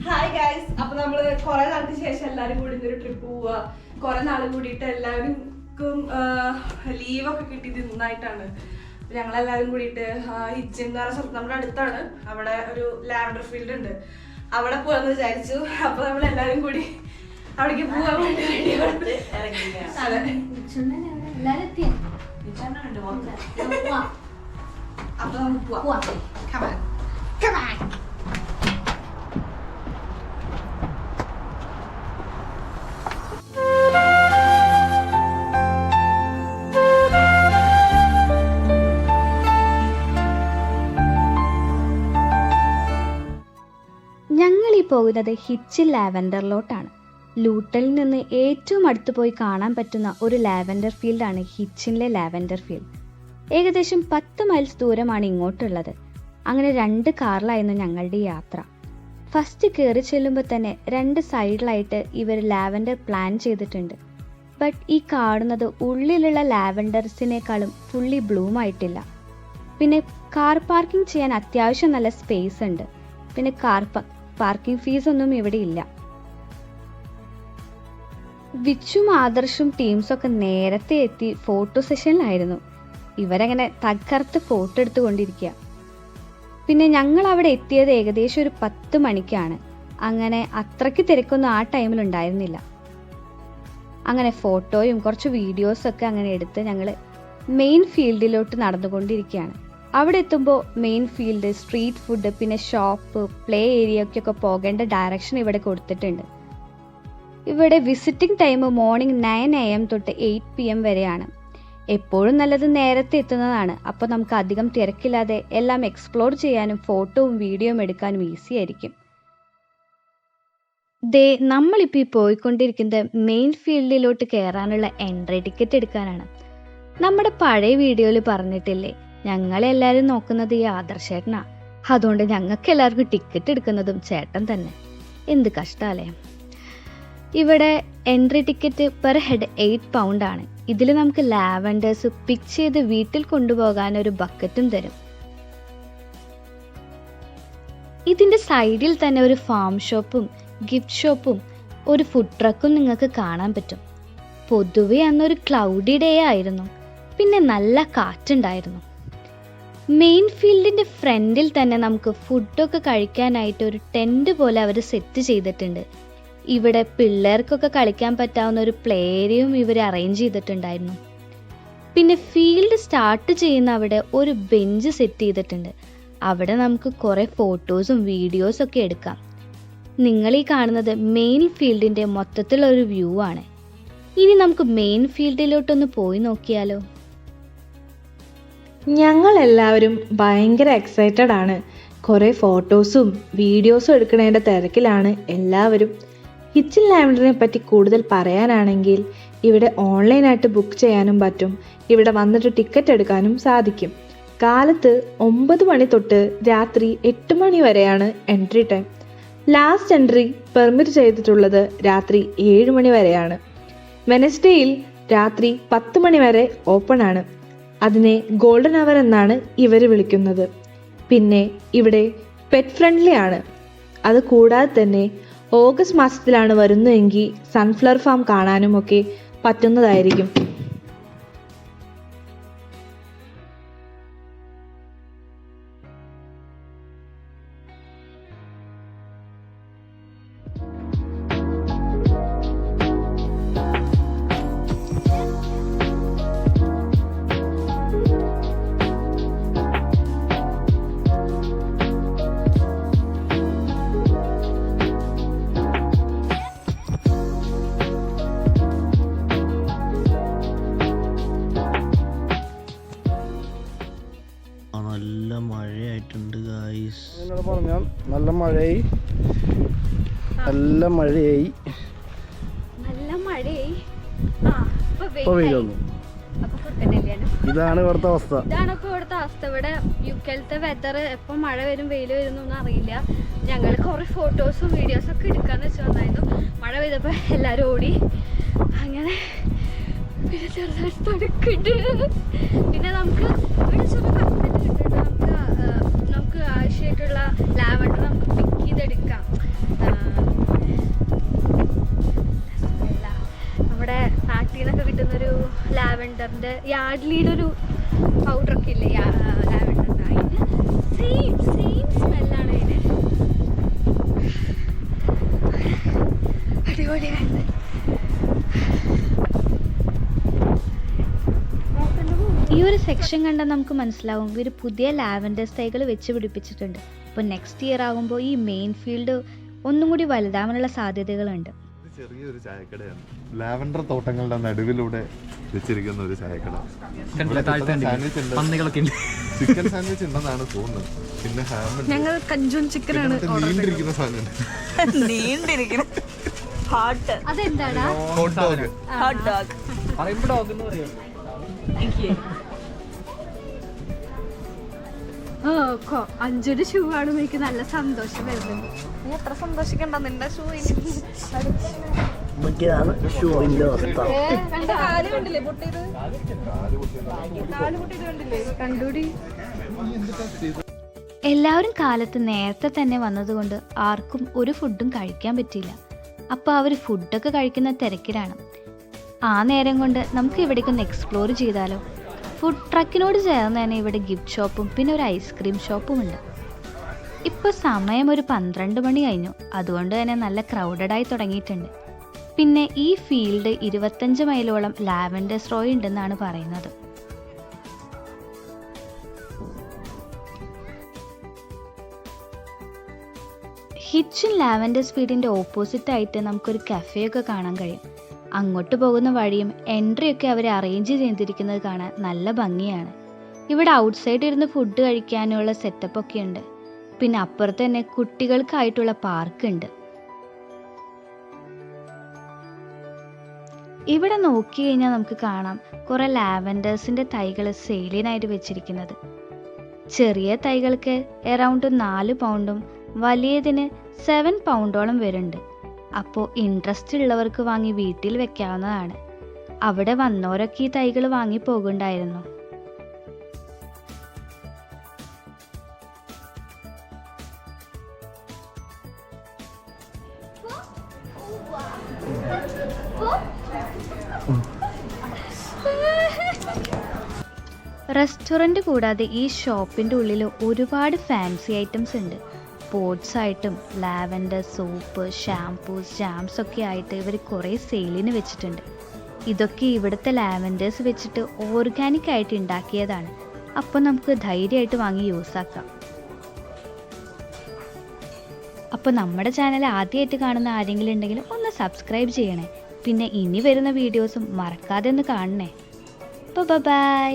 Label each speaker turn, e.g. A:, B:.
A: Hi guys, അപ്പൊ നമ്മള് കുറെ നാൾക്ക് ശേഷം എല്ലാരും കൂടി ഒരു ട്രിപ്പ് പോവാ. കുറെ നാൾ കൂടിയിട്ട് എല്ലാവർക്കും ലീവൊക്കെ കിട്ടിയത് നന്നായിട്ടാണ്. ഞങ്ങളെല്ലാരും കൂടിയിട്ട് ഹിച്ചിൻ എന്ന് പറഞ്ഞ സ്ഥലത്ത് നമ്മുടെ അടുത്താണ്, അവിടെ ഒരു ലാവൻഡർ ഫീൽഡ് ഉണ്ട്, അവിടെ പോവാന്ന് വിചാരിച്ചു. അപ്പൊ നമ്മളെല്ലാരും കൂടി അവിടേക്ക് പോവാൻ വേണ്ടി അതെ അപ്പൊ നമുക്ക് പോവാം.
B: ഞങ്ങളീ പോകുന്നത് ഹിച്ചിൻ ലാവൻഡറിലോട്ടാണ്. ലൂട്ടനിൽ നിന്ന് ഏറ്റവും അടുത്ത് പോയി കാണാൻ പറ്റുന്ന ഒരു ലാവൻഡർ ഫീൽഡാണ് ഹിച്ചിനിലെ ലാവൻഡർ ഫീൽഡ്. ഏകദേശം 10 മൈൽസ് ദൂരമാണ് ഇങ്ങോട്ടുള്ളത്. അങ്ങനെ 2 കാറിലായിരുന്നു ഞങ്ങളുടെ യാത്ര. ഫസ്റ്റ് കയറി ചെല്ലുമ്പോൾ തന്നെ 2 സൈഡിലായിട്ട് ഇവർ ലാവൻഡർ പ്ലാൻ ചെയ്തിട്ടുണ്ട്. ബട്ട് ഈ കാണുന്നത് ഉള്ളിലുള്ള ലാവൻഡർസിനേക്കാളും ഫുള്ളി ബ്ലൂം ആയിട്ടില്ല. പിന്നെ കാർ പാർക്കിംഗ് ചെയ്യാൻ അത്യാവശ്യം നല്ല സ്പേസ് ഉണ്ട്. പിന്നെ കാർ പാർക്കിംഗ് ഫീസ് ഒന്നും ഇവിടെ ഇല്ല. വിച്ചും ആദർശും ടീംസൊക്കെ നേരത്തെ എത്തി ഫോട്ടോ സെഷനിലായിരുന്നു. ഇവരങ്ങനെ തകർത്ത് ഫോട്ടോ എടുത്തുകൊണ്ടിരിക്കുക. പിന്നെ ഞങ്ങൾ അവിടെ എത്തിയത് ഏകദേശം ഒരു 10 മണിക്കാണ്. അങ്ങനെ അത്രയ്ക്ക് തിരക്കൊന്നും ആ ടൈമിൽ ഉണ്ടായിരുന്നില്ല. അങ്ങനെ ഫോട്ടോയും കുറച്ച് വീഡിയോസൊക്കെ അങ്ങനെ എടുത്ത് ഞങ്ങൾ മെയിൻ ഫീൽഡിലോട്ട് നടന്നുകൊണ്ടിരിക്കുകയാണ്. അവിടെ എത്തുമ്പോൾ മെയിൻ ഫീൽഡ്, സ്ട്രീറ്റ് ഫുഡ്, പിന്നെ ഷോപ്പ്, പ്ലേ ഏരിയയ്ക്കൊക്കെ പോകേണ്ട ഡയറക്ഷൻ ഇവിടെ കൊടുത്തിട്ടുണ്ട്. ഇവിടെ വിസിറ്റിംഗ് ടൈം മോർണിംഗ് 9 AM തൊട്ട് 8 PM വരെയാണ്. എപ്പോഴും നല്ലത് നേരത്തെ എത്തുന്നതാണ്. അപ്പോൾ നമുക്ക് അധികം തിരക്കില്ലാതെ എല്ലാം എക്സ്പ്ലോർ ചെയ്യാനും ഫോട്ടോയും വീഡിയോയും എടുക്കാനും ഈസി ആയിരിക്കും. നമ്മളിപ്പോൾ ഈ പോയിക്കൊണ്ടിരിക്കുന്നത് മെയിൻ ഫീൽഡിലോട്ട് കയറാനുള്ള എൻട്രി ടിക്കറ്റ് എടുക്കാനാണ്. നമ്മുടെ പഴയ വീഡിയോയിൽ പറഞ്ഞിട്ടില്ലേ, ഞങ്ങളെല്ലാവരും നോക്കുന്നത് ഈ ആദർശേട്ടനാ. അതുകൊണ്ട് ഞങ്ങൾക്ക് എല്ലാവർക്കും ടിക്കറ്റ് എടുക്കുന്നതും ചേട്ടൻ തന്നെ. എന്ത് കഷ്ടമല്ലേ. ഇവിടെ entry ticket per head 8 pound ആണ്. ഇതിൽ നമുക്ക് ലാവൻഡേഴ്സ് പിക്ക് ചെയ്ത് വീട്ടിൽ കൊണ്ടുപോകാൻ ഒരു ബക്കറ്റും തരും. ഇതിൻ്റെ സൈഡിൽ തന്നെ ഒരു ഫാം ഷോപ്പും ഗിഫ്റ്റ് ഷോപ്പും ഒരു ഫുഡ് ട്രക്കും നിങ്ങൾക്ക് കാണാൻ പറ്റും. പൊതുവെ അന്നൊരു ക്ലൗഡി ഡേ ആയിരുന്നു. പിന്നെ നല്ല കാറ്റുണ്ടായിരുന്നു. മെയിൻ ഫീൽഡിൻ്റെ ഫ്രണ്ടിൽ തന്നെ നമുക്ക് ഫുഡൊക്കെ കഴിക്കാനായിട്ട് ഒരു ടെൻറ്റ് പോലെ അവർ സെറ്റ് ചെയ്തിട്ടുണ്ട്. ഇവിടെ പിള്ളേർക്കൊക്കെ കളിക്കാൻ പറ്റാവുന്ന ഒരു പ്ലേ ഏരിയയും ഇവർ അറേഞ്ച് ചെയ്തിട്ടുണ്ടായിരുന്നു. പിന്നെ ഫീൽഡ് സ്റ്റാർട്ട് ചെയ്യുന്ന അവിടെ ഒരു ബെഞ്ച് സെറ്റ് ചെയ്തിട്ടുണ്ട്. അവിടെ നമുക്ക് കുറേ ഫോട്ടോസും വീഡിയോസും ഒക്കെ എടുക്കാം. നിങ്ങൾ ഈ കാണുന്നത് മെയിൻ ഫീൽഡിൻ്റെ മൊത്തത്തിലൊരു വ്യൂ ആണ്. ഇനി നമുക്ക് മെയിൻ ഫീൽഡിലോട്ടൊന്ന് പോയി നോക്കിയാലോ.
C: ഞങ്ങളെല്ലാവരും ഭയങ്കര എക്സൈറ്റഡ് ആണ്. കുറേ ഫോട്ടോസും വീഡിയോസും എടുക്കുന്നതിൻ്റെ തിരക്കിലാണ് എല്ലാവരും. ഹിച്ചിൻ ലാവൻഡറിനെ പറ്റി കൂടുതൽ പറയാനാണെങ്കിൽ ഇവിടെ ഓൺലൈനായിട്ട് ബുക്ക് ചെയ്യാനും പറ്റും. ഇവിടെ വന്നിട്ട് ടിക്കറ്റ് എടുക്കാനും സാധിക്കും. കാലത്ത് 9 മണി തൊട്ട് രാത്രി 8 മണി വരെയാണ് entry time. Last entry permit ചെയ്തിട്ടുള്ളത് രാത്രി 7 മണി വരെയാണ്. വെനസ്ഡേയിൽ രാത്രി 10 മണി വരെ ഓപ്പൺ ആണ്. അതിനെ ഗോൾഡൻ അവർ എന്നാണ് ഇവർ വിളിക്കുന്നത്. പിന്നെ ഇവിടെ പെറ്റ് ഫ്രണ്ട്ലി ആണ്. അത് കൂടാതെ തന്നെ ഓഗസ്റ്റ് മാസത്തിലാണ് വരുന്നതെങ്കിൽ സൺഫ്ലവർ ഫാം കാണാനും ഒക്കെ പറ്റുന്നതായിരിക്കും.
D: നല്ല മഴയായിട്ടുണ്ട് ഗായ്സ്.
E: എന്നോട് പറഞ്ഞാൽ നല്ല മഴയായി. ഇതാണ് ഇവിടുത്തെ അവസ്ഥ.
B: ഇവിടെ യുകെയിലത്തെ വെതർ എപ്പോൾ മഴ വരും വെയിൽ വരും എന്നൊന്നും അറിയില്ല. ഞങ്ങൾ കുറേ ഫോട്ടോസും വീഡിയോസും ഒക്കെ എടുക്കാന്ന് വെച്ച് വന്നായിരുന്നു. മഴ പെയ്തപ്പോൾ എല്ലാവരും ഓടി. അങ്ങനെ പിന്നെ ചെറുതായിട്ട് തണുക്കുന്നുണ്ട്. പിന്നെ നമുക്ക് ഇവിടെ ചെറിയ കപ്പറ്റ് കിട്ടുന്നുണ്ട്. നമുക്ക് ആവശ്യമായിട്ടുള്ള ലാവൻഡർ നമുക്ക് പിക്ക് ചെയ്തെടുക്കാം. കളറിൻ്റെ യാർഡ്ലിയുടെ ഒരു പൗഡറൊക്കെ ഇല്ലേ ലാവൻഡറിൻ്റെ, അതിന് സെയിം സ്മെല്ലാണ് അതിന്. അടിപൊളിയാണ്. ഈ ഒരു സെക്ഷൻ കണ്ടാൽ നമുക്ക് മനസ്സിലാവും ഇവർ പുതിയ ലാവൻഡേഴ്സ് തൈകൾ വെച്ച് പിടിപ്പിച്ചിട്ടുണ്ട്. അപ്പോൾ നെക്സ്റ്റ് ഇയർ ആകുമ്പോൾ ഈ മെയിൻ ഫീൽഡ് ഒന്നും കൂടി വലുതാവാനുള്ള സാധ്യതകളുണ്ട്.
F: ചെറിയൊരു ചായക്കടയാണ്, ലാവൻഡർ തോട്ടങ്ങളുടെ നടുവിലൂടെ വെച്ചിരിക്കുന്ന ഒരു ചായക്കട. ചിക്കൻ സാൻഡ്വിച്ച് ഉണ്ടെന്നാണ് തോന്നുന്നത്. പിന്നെ
A: ഞങ്ങൾ കഞ്ചൂൺ ചിക്കനാണ്
F: നീണ്ടിരിക്കുന്ന സാധനം,
B: അതെന്താടാ? അഞ്ചൊരു ഷൂ ആണ് എനിക്ക് നല്ല സന്തോഷം വരുന്നത്.
A: നീ എത്ര സന്തോഷിക്കണ്ട, നിന്റെ ഷൂ
B: കണ്ടൂടി. എല്ലാവരും കാലത്ത് നേരത്തെ തന്നെ വന്നതുകൊണ്ട് ആർക്കും ഒരു ഫുഡും കഴിക്കാൻ പറ്റിയില്ല. അപ്പോൾ അവർ ഫുഡൊക്കെ കഴിക്കുന്ന തിരക്കിലാണ്. ആ നേരം കൊണ്ട് നമുക്ക് ഇവിടേക്കൊന്ന് എക്സ്പ്ലോർ ചെയ്താലോ? ഫുഡ് ട്രക്കിനോട് ചേർന്ന് തന്നെ ഇവിടെ ഗിഫ്റ്റ് ഷോപ്പും പിന്നെ ഒരു ഐസ്ക്രീം ഷോപ്പും ഉണ്ട്. ഇപ്പോൾ സമയം ഒരു 12 മണി കഴിഞ്ഞു, അതുകൊണ്ട് തന്നെ നല്ല ക്രൗഡഡായി തുടങ്ങിയിട്ടുണ്ട്. പിന്നെ ഈ ഫീൽഡ് 25 മൈലോളം ലാവൻഡേഴ്സ് റോയ് ഉണ്ടെന്നാണ് പറയുന്നത്. ഹിച്ചിൻ ലാവൻഡേഴ്സ് ഫീൽഡിൻ്റെ ഓപ്പോസിറ്റ് ആയിട്ട് നമുക്കൊരു കഫേയൊക്കെ കാണാൻ കഴിയും. അങ്ങോട്ട് പോകുന്ന വഴിയും എൻട്രിയൊക്കെ അവർ അറേഞ്ച് ചെയ്തിരിക്കുന്നത് കാണാൻ നല്ല ഭംഗിയാണ്. ഇവിടെ ഔട്ട്സൈഡ് ഇരുന്ന് ഫുഡ് കഴിക്കാനുള്ള സെറ്റപ്പൊക്കെ ഉണ്ട്. പിന്നെ അപ്പുറത്ത് തന്നെ കുട്ടികൾക്കായിട്ടുള്ള പാർക്ക് ഉണ്ട്. ഇവിടെ നോക്കി കഴിഞ്ഞാൽ നമുക്ക് കാണാം കുറേ ലാവൻഡേഴ്സിൻ്റെ തൈകൾ സെയിലിനായിട്ട് വെച്ചിരിക്കുന്നത്. ചെറിയ തൈകൾക്ക് അറൗണ്ട് 4 പൗണ്ടും വലിയതിന് 7 പൗണ്ടോളം വരുന്നുണ്ട്. അപ്പോൾ ഇൻട്രസ്റ്റ് ഉള്ളവർക്ക് വാങ്ങി വീട്ടിൽ വെക്കാവുന്നതാണ്. അവിടെ വന്നവരൊക്കെ ഈ തൈകൾ വാങ്ങി പോകുന്നുണ്ടായിരുന്നു. റെസ്റ്റോറൻറ്റ് കൂടാതെ ഈ ഷോപ്പിൻ്റെ ഉള്ളിൽ ഒരുപാട് ഫാൻസി ഐറ്റംസ് ഉണ്ട്. പോട്ട്സ് ആയിട്ടും ലാവൻഡർ സോപ്പ്, ഷാംപൂസ്, ജാംസ് ഒക്കെ ആയിട്ട് ഇവർ കുറേ സെയിലിന് വെച്ചിട്ടുണ്ട്. ഇതൊക്കെ ഇവിടുത്തെ ലാവൻഡേഴ്സ് വെച്ചിട്ട് ഓർഗാനിക് ആയിട്ട് ഉണ്ടാക്കിയതാണ്. അപ്പോൾ നമുക്ക് ധൈര്യമായിട്ട് വാങ്ങി യൂസ് ആക്കാം. അപ്പോൾ നമ്മുടെ ചാനൽ ആദ്യമായിട്ട് കാണുന്ന ആരെങ്കിലും ഉണ്ടെങ്കിൽ ഒന്ന് സബ്സ്ക്രൈബ് ചെയ്യണേ. പിന്നെ ഇനി വരുന്ന വീഡിയോസും മറക്കാതെ ഒന്ന് കാണണേ. അപ്പോൾ ബൈ.